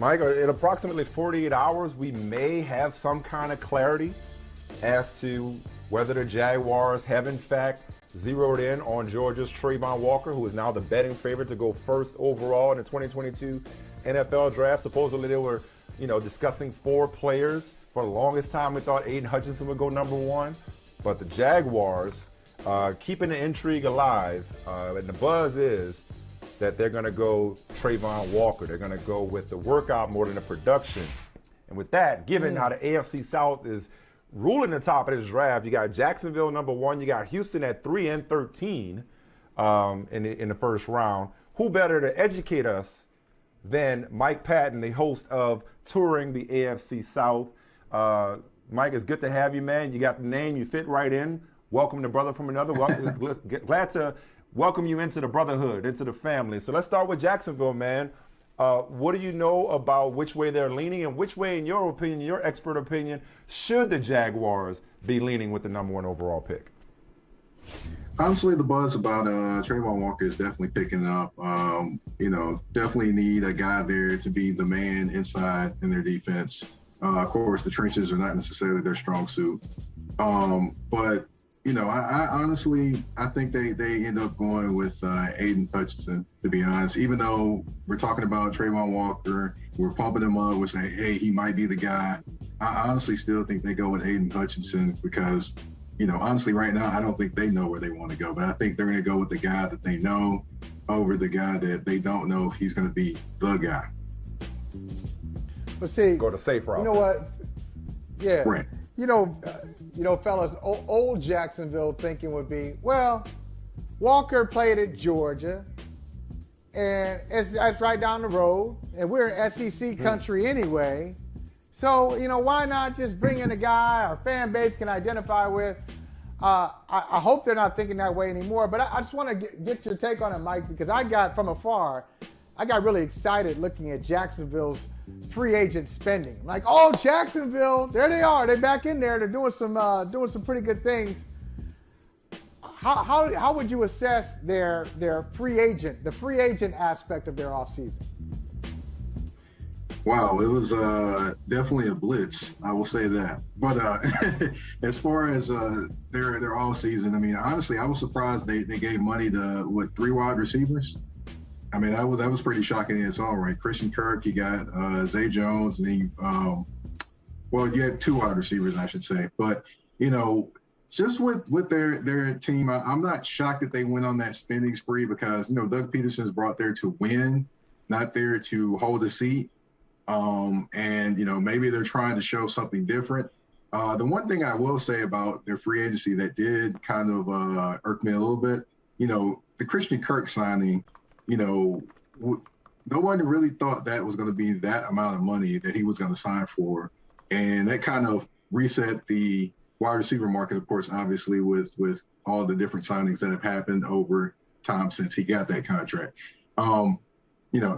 Mike, in approximately 48 hours, we may have some kind of clarity as to whether the Jaguars have in fact zeroed in on Georgia's Trayvon Walker, who is now the betting favorite to go first overall in the 2022 NFL draft. Supposedly they were, discussing 4 players. For the longest time, we thought Aiden Hutchinson would go number 1. But the Jaguars, keeping the intrigue alive, and the buzz is that they're going to go Trayvon Walker. They're going to go with the workout more than the production. And with that, given how the AFC South is ruling the top of this draft, you got Jacksonville number 1, you got Houston at 3 and 13 in the first round. Who better to educate us than Mike Patton, the host of Touring the AFC South? Mike, it's good to have you, man. You got the name, you fit right in. Welcome to Brother from Another. Glad to welcome you into the brotherhood, into the family. So let's start with Jacksonville, man. What do you know about which way they're leaning, and which way, in your opinion, your expert opinion, should the Jaguars be leaning with the number 1 overall pick? Honestly, the buzz about Trayvon Walker is definitely picking up. Definitely need a guy there to be the man inside in their defense. Of course, the trenches are not necessarily their strong suit. But I honestly think they end up going with Aiden Hutchinson, to be honest. Even though we're talking about Trayvon Walker, we're pumping him up, we're saying, hey, he might be the guy. I honestly still think they go with Aiden Hutchinson because, honestly, right now, I don't think they know where they want to go. But I think they're going to go with the guy that they know over the guy that they don't know if he's going to be the guy. But see, go to safe route. You know what? Yeah. Right. Fellas, old Jacksonville thinking would be, well, Walker played at Georgia, and it's right down the road, and we're in SEC country anyway. So, why not just bring in a guy our fan base can identify with? I hope they're not thinking that way anymore, but I just want to get your take on it, Mike, because I got really excited looking at Jacksonville's free agent spending. Like, oh, Jacksonville, there they are. They're back in there. They're doing some pretty good things. How would you assess their the free agent aspect of their offseason? Wow, it was definitely a blitz, I will say that. But as far as their all season, I mean, honestly, I was surprised they gave money to 3 wide receivers. I mean, that was pretty shocking in its own right. Christian Kirk, you got Zay Jones, and then you had 2 wide receivers, I should say. But just with their team, I'm not shocked that they went on that spending spree because Doug Peterson's brought there to win, not there to hold a seat. And maybe they're trying to show something different. The one thing I will say about their free agency that did kind of irk me a little bit, the Christian Kirk signing. No one really thought that was going to be that amount of money that he was going to sign for. And that kind of reset the wide receiver market, of course, obviously, with all the different signings that have happened over time since he got that contract. The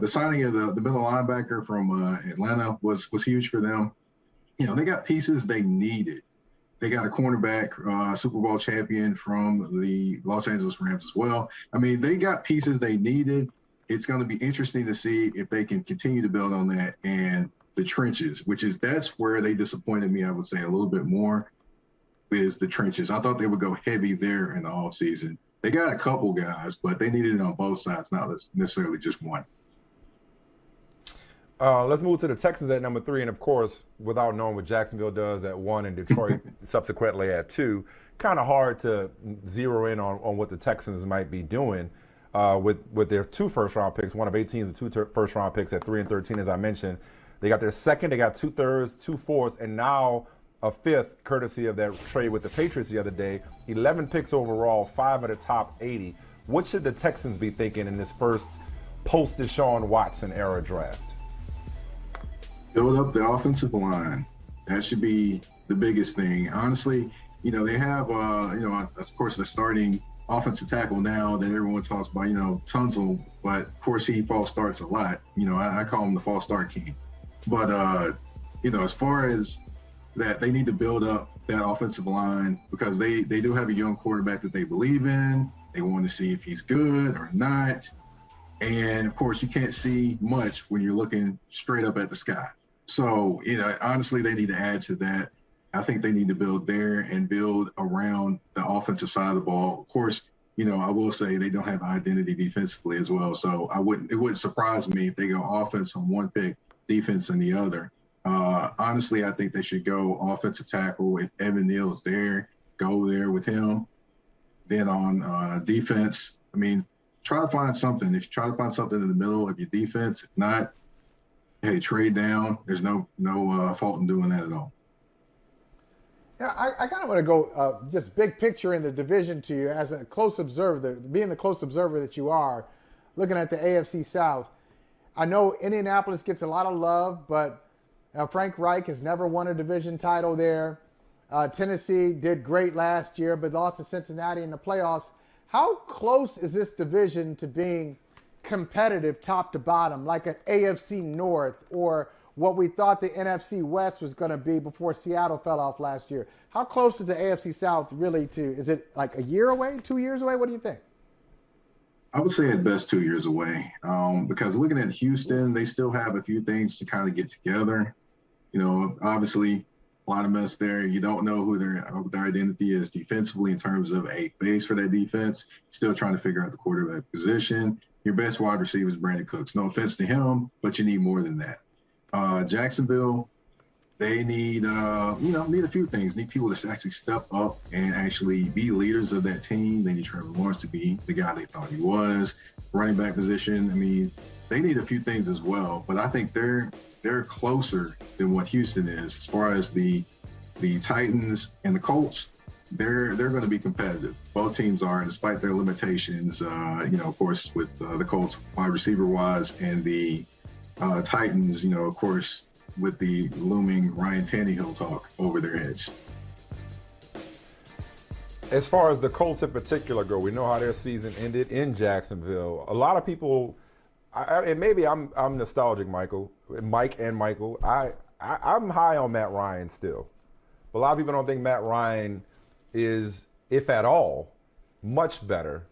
signing of the middle linebacker from Atlanta was huge for them. They got pieces they needed. They got a cornerback, Super Bowl champion from the Los Angeles Rams as well. I mean, they got pieces they needed. It's going to be interesting to see if they can continue to build on that. And the trenches, that's where they disappointed me, I would say, a little bit more, is the trenches. I thought they would go heavy there in the offseason. They got a couple guys, but they needed it on both sides, not necessarily just one. Let's move to the Texans at number 3, and of course, without knowing what Jacksonville does at 1 and Detroit subsequently at 2, kind of hard to zero in on what the Texans might be doing with their 2 first-round picks, one of 18 and 2 first-round picks at 3 and 13, as I mentioned. They got their second, they got 2/3, 2/4, and now a 5th, courtesy of that trade with the Patriots the other day. 11 picks overall, 5 of the top 80. What should the Texans be thinking in this first post-Deshaun Watson era draft? Build up the offensive line. That should be the biggest thing. Honestly, they have, of course, the starting offensive tackle now that everyone talks about, Tunzel, but of course he false starts a lot. I call him the false start king. But, as far as that, they need to build up that offensive line because they do have a young quarterback that they believe in. They want to see if he's good or not. And of course, you can't see much when you're looking straight up at the sky. So, honestly, they need to add to that. I think they need to build there and build around the offensive side of the ball. Of course, I will say they don't have identity defensively as well. So it wouldn't surprise me if they go offense on one pick, defense on the other. Honestly, I think they should go offensive tackle. If Evan Neal's there, go there with him. Then on defense, try to find something. If you try to find something in the middle of your defense, if not, hey, trade down. There's no fault in doing that at all. Yeah, I kind of want to go just big picture in the division to you as a close observer, being the close observer that you are, looking at the AFC South. I know Indianapolis gets a lot of love, but Frank Reich has never won a division title there. Tennessee did great last year, but lost to Cincinnati in the playoffs. How close is this division to being competitive top to bottom, like an AFC North or what we thought the NFC West was going to be before Seattle fell off last year? How close is the AFC South really to, is it like a year away, 2 years away? What do you think? I would say at best 2 years away, because looking at Houston, they still have a few things to kind of get together. Obviously a lot of mess there. You don't know who their identity is defensively in terms of a base for that defense. Still trying to figure out the quarterback position. Your best wide receiver is Brandon Cooks. No offense to him, but you need more than that. Jacksonville, they need a few things. Need people to actually step up and actually be leaders of that team. They need Trevor Lawrence to be the guy they thought he was. Running back position, they need a few things as well. But I think they're closer than what Houston is as far as the Titans and the Colts. They're going to be competitive. Both teams are, despite their limitations. Of course, with the Colts wide receiver wise and the Titans, of course, with the looming Ryan Tannehill talk over their heads. As far as the Colts in particular go, we know how their season ended in Jacksonville. A lot of people, and maybe I'm nostalgic, Mike and Michael. I'm high on Matt Ryan still. But a lot of people don't think Matt Ryan is, if at all, much better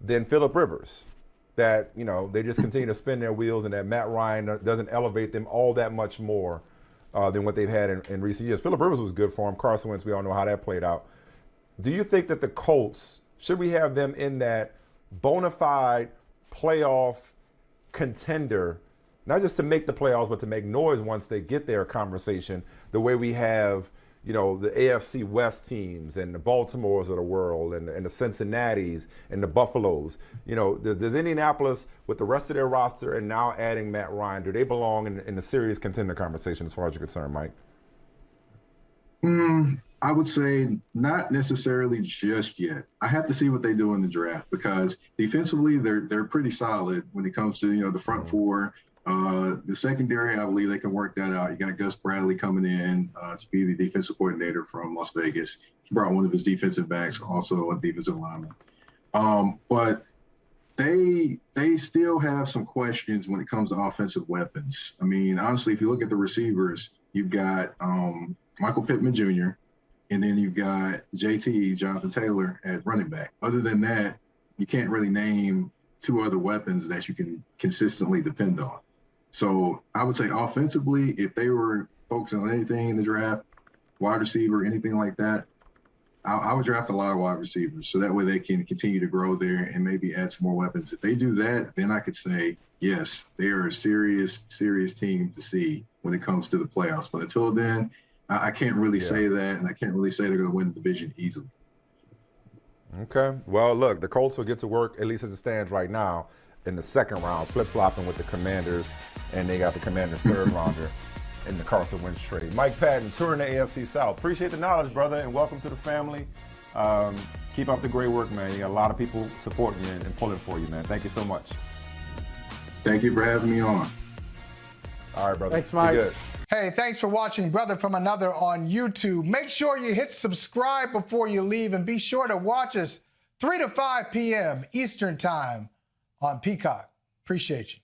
than Phillip Rivers. That, they just continue to spin their wheels and that Matt Ryan doesn't elevate them all that much more than what they've had in recent years. Phillip Rivers was good for him. Carson Wentz, we all know how that played out. Do you think that the Colts, should we have them in that bona fide playoff contender, not just to make the playoffs, but to make noise once they get there conversation, the way we have, the AFC West teams and the Baltimores of the world and the Cincinnatis and the Buffaloes? Does Indianapolis, with the rest of their roster and now adding Matt Ryan, do they belong in the serious contender conversation as far as you're concerned, Mike? I would say not necessarily just yet. I have to see what they do in the draft because defensively they're pretty solid when it comes to the front four. The secondary, I believe they can work that out. You got Gus Bradley coming in to be the defensive coordinator from Las Vegas. He brought one of his defensive backs, also a defensive lineman. But they still have some questions when it comes to offensive weapons. Honestly, if you look at the receivers, you've got Michael Pittman Jr., and then you've got JT, Jonathan Taylor, at running back. Other than that, you can't really name two other weapons that you can consistently depend on. So I would say offensively, if they were focusing on anything in the draft, wide receiver, anything like that, I would draft a lot of wide receivers so that way they can continue to grow there and maybe add some more weapons. If they do that, then I could say, yes, they are a serious team to see when it comes to the playoffs. But until then, I can't really say that, and I can't really say they're going to win the division easily. Okay. Well, look, the Colts will get to work, at least as it stands right now, in the second round, flip-flopping with the Commanders, and they got the Commanders' third rounder in the Carson Wentz trade. Mike Patton, touring the AFC South. Appreciate the knowledge, brother, and welcome to the family. Keep up the great work, man. You got a lot of people supporting you and pulling for you, man. Thank you so much. Thank you for having me on. All right, brother. Thanks, Mike. Be good. Hey, thanks for watching Brother from Another on YouTube. Make sure you hit subscribe before you leave, and be sure to watch us 3 to 5 p.m. Eastern Time on Peacock. Appreciate you.